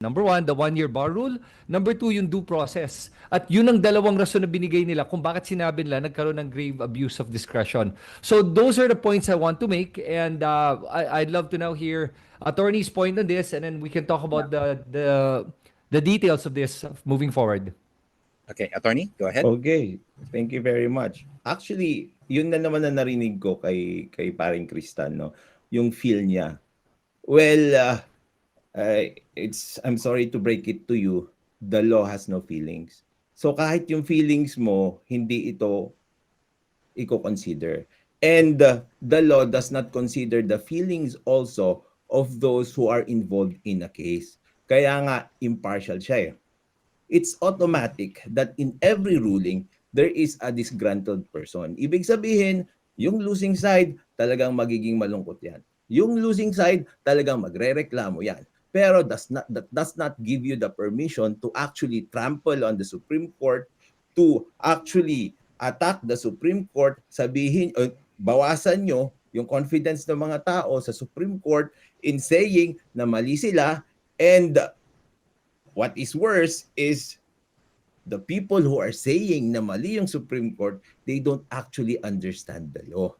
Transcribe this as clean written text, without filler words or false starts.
Number one, the one-year bar rule. Number two, yung due process. At yun ang dalawang rason na binigay nila kung bakit sinabi nila nagkaroon ng grave abuse of discretion. So those are the points I want to make, and I'd love to now hear attorney's point on this, and then we can talk about the details of this moving forward. Okay, attorney, go ahead. Okay, thank you very much. Actually, yun na naman na narinig ko kay paring Kristan, no? Yung feel niya. Well, I'm sorry to break it to you, the law has no feelings. So kahit yung feelings mo, hindi ito i-consider. And the law does not consider the feelings also of those who are involved in a case. Kaya nga, impartial siya eh. It's automatic that in every ruling, there is a disgruntled person. Ibig sabihin, yung losing side, talagang magiging malungkot yan. Yung losing side, talagang magre-reklamo yan. Pero that does not give you the permission to actually trample on the Supreme Court, to actually attack the Supreme Court, sabihin, bawasan nyo yung confidence ng mga tao sa Supreme Court in saying na mali sila, and what is worse is the people who are saying na mali yung Supreme Court, they don't actually understand the law.